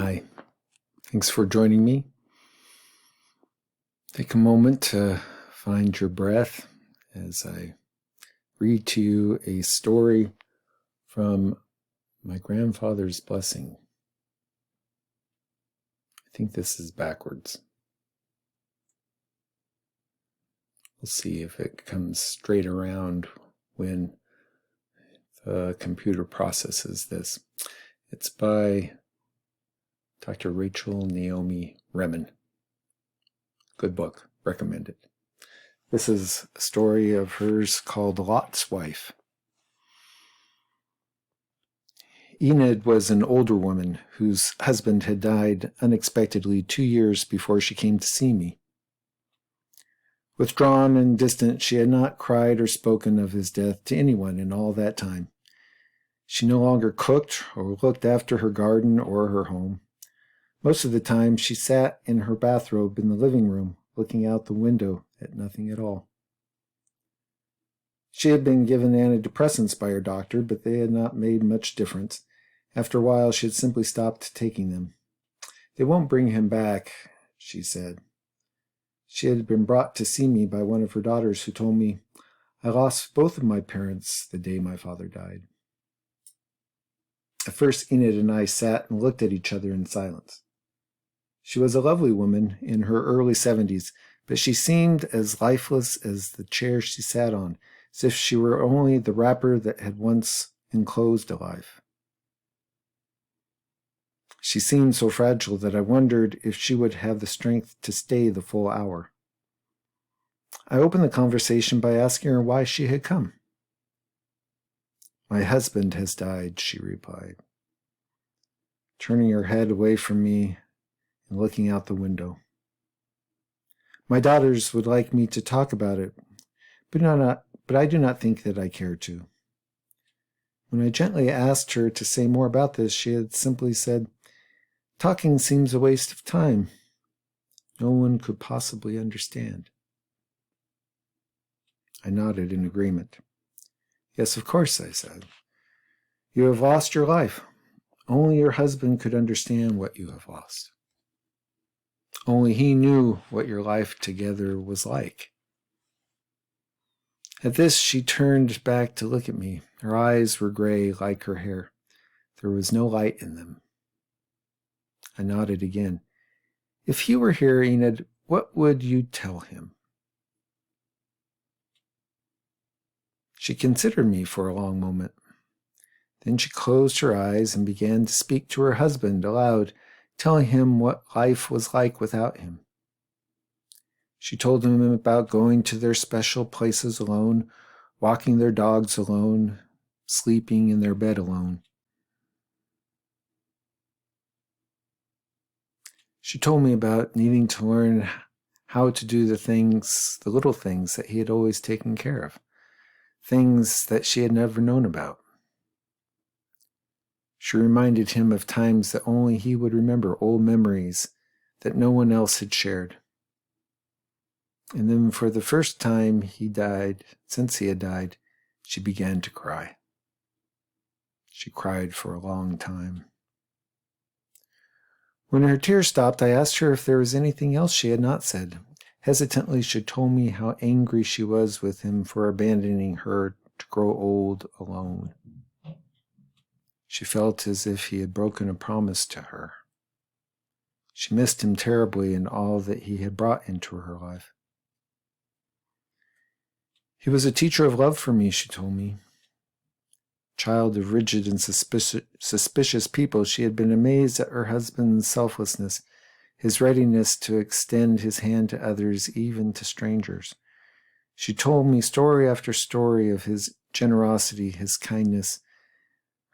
Hi, thanks for joining me. Take a moment to find your breath as I read to you a story from my grandfather's blessing. I think this is backwards. We'll see if it comes straight around when the computer processes this. It's by Dr. Rachel Naomi Remen. Good book, recommended. This is a story of hers called Lot's Wife. Enid was an older woman whose husband had died unexpectedly 2 years before she came to see me. Withdrawn and distant, she had not cried or spoken of his death to anyone in all that time. She no longer cooked or looked after her garden or her home. Most of the time, she sat in her bathrobe in the living room, looking out the window at nothing at all. She had been given antidepressants by her doctor, but they had not made much difference. After a while, she had simply stopped taking them. "They won't bring him back," she said. She had been brought to see me by one of her daughters who told me, "I lost both of my parents the day my father died." At first, Enid and I sat and looked at each other in silence. She was a lovely woman in her early 70s, but she seemed as lifeless as the chair she sat on, as if she were only the wrapper that had once enclosed a life. She seemed so fragile that I wondered if she would have the strength to stay the full hour. I opened the conversation by asking her why she had come. "My husband has died," she replied, turning her head away from me and looking out the window. "My daughters would like me to talk about it, but I do not think that I care to." When I gently asked her to say more about this, she had simply said, "Talking seems a waste of time. No one could possibly understand." I nodded in agreement. "Yes, of course," I said. "You have lost your life. Only your husband could understand what you have lost. Only he knew what your life together was like." At this, she turned back to look at me. Her eyes were gray like her hair. There was no light in them. I nodded again. "If he were here, Enid, what would you tell him?" She considered me for a long moment. Then she closed her eyes and began to speak to her husband aloud, telling him what life was like without him. She told him about going to their special places alone, walking their dogs alone, sleeping in their bed alone. She told me about needing to learn how to do the little things that he had always taken care of, things that she had never known about. She reminded him of times that only he would remember, old memories that no one else had shared. And then for the first time since he had died, she began to cry. She cried for a long time. When her tears stopped, I asked her if there was anything else she had not said. Hesitantly, she told me how angry she was with him for abandoning her to grow old alone. She felt as if he had broken a promise to her. She missed him terribly and all that he had brought into her life. "He was a teacher of love for me," she told me. Child of rigid and suspicious people, she had been amazed at her husband's selflessness, his readiness to extend his hand to others, even to strangers. She told me story after story of his generosity, his kindness,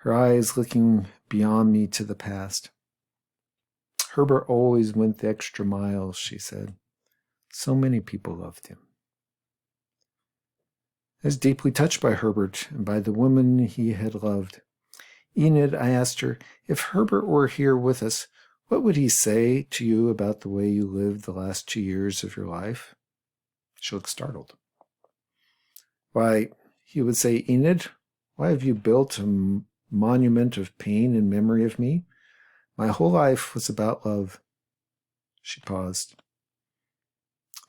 her eyes looking beyond me to the past. "Herbert always went the extra mile," she said. "So many people loved him." I was deeply touched by Herbert and by the woman he had loved. "Enid," I asked her, "if Herbert were here with us, what would he say to you about the way you lived the last 2 years of your life?" She looked startled. "Why," he would say, "Enid, why have you built a monument of pain in memory of me? My whole life was about love. She paused.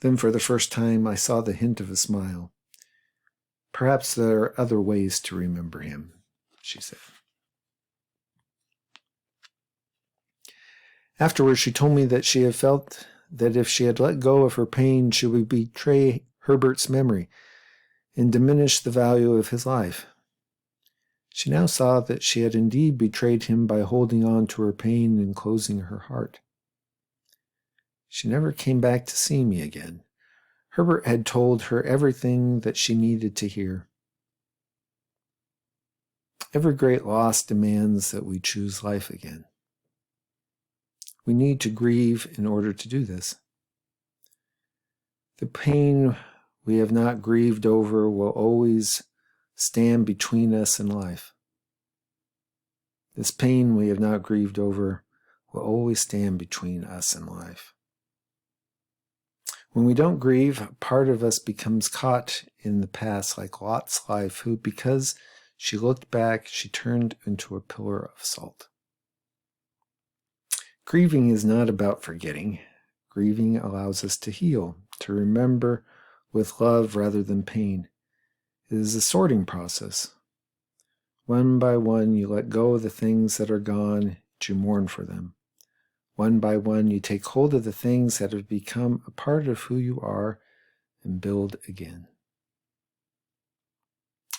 Then for the first time I saw the hint of a smile. Perhaps there are other ways to remember him, she said. Afterwards, she told me that she had felt that if she had let go of her pain, she would betray Herbert's memory and diminish the value of his life. She now saw that she had indeed betrayed him by holding on to her pain and closing her heart. She never came back to see me again. Herbert had told her everything that she needed to hear. Every great loss demands that we choose life again. We need to grieve in order to do this. The pain we have not grieved over will always stand between us and life. This pain we have not grieved over will always stand between us and life. When we don't grieve, part of us becomes caught in the past, like Lot's life, who, because she looked back, she turned into a pillar of salt. Grieving is not about forgetting. Grieving allows us to heal, to remember with love rather than pain. It is a sorting process. One by one, you let go of the things that are gone, and you mourn for them. One by one, you take hold of the things that have become a part of who you are and build again.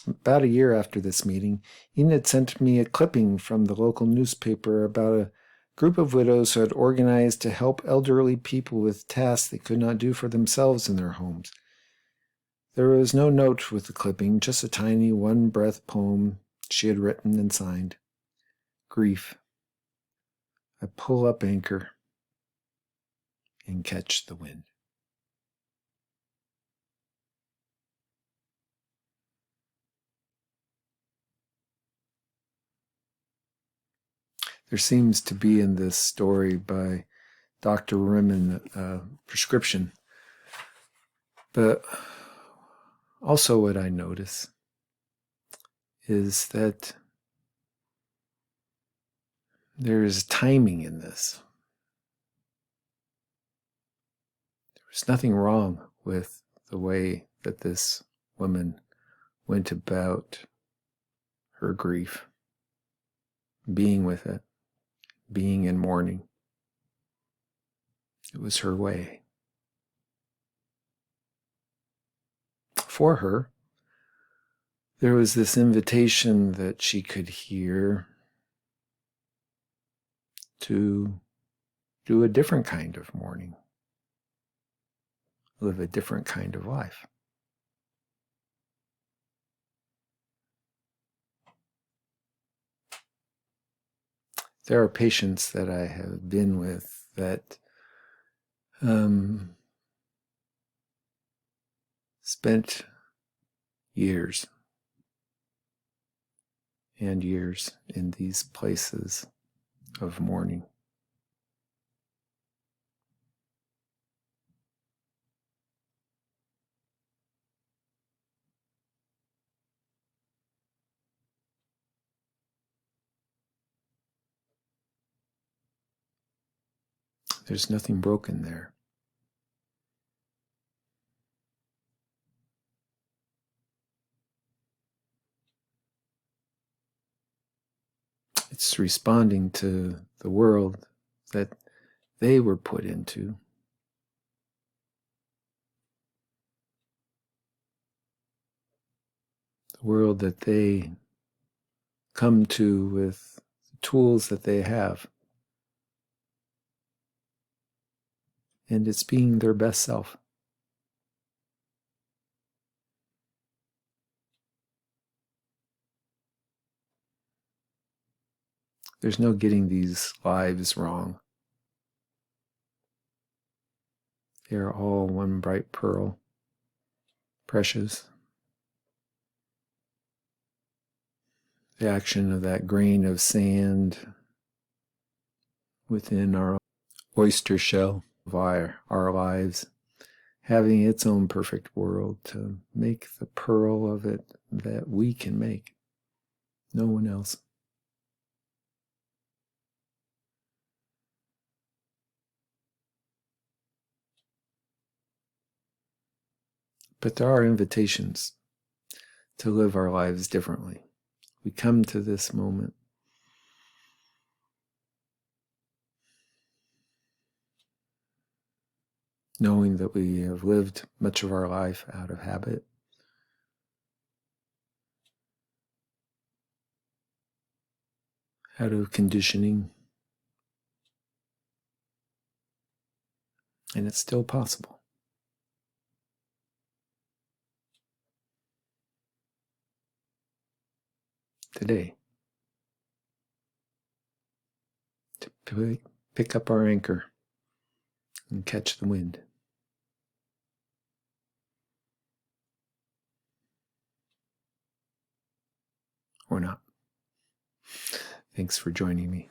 About a year after this meeting, Enid sent me a clipping from the local newspaper about a group of widows who had organized to help elderly people with tasks they could not do for themselves in their homes. There was no note with the clipping, just a tiny one-breath poem she had written and signed. Grief. I pull up anchor and catch the wind. There seems to be in this story by Dr. Rimmon a prescription. But also what I notice is that there is timing in this. There's nothing wrong with the way that this woman went about her grief, being with it, being in mourning. It was her way. For her, there was this invitation that she could hear to do a different kind of mourning, live a different kind of life. There are patients that I have been with that spent years and years in these places of mourning. There's nothing broken there. It's responding to the world that they were put into. The world that they come to with the tools that they have. And it's being their best self. There's no getting these lives wrong. They are all one bright pearl, precious. The action of that grain of sand within our oyster shell of our lives, having its own perfect world to make the pearl of it that we can make. No one else. But there are invitations to live our lives differently. We come to this moment knowing that we have lived much of our life out of habit, out of conditioning, and it's still possible. Today, to pick up our anchor and catch the wind. Or not. Thanks for joining me.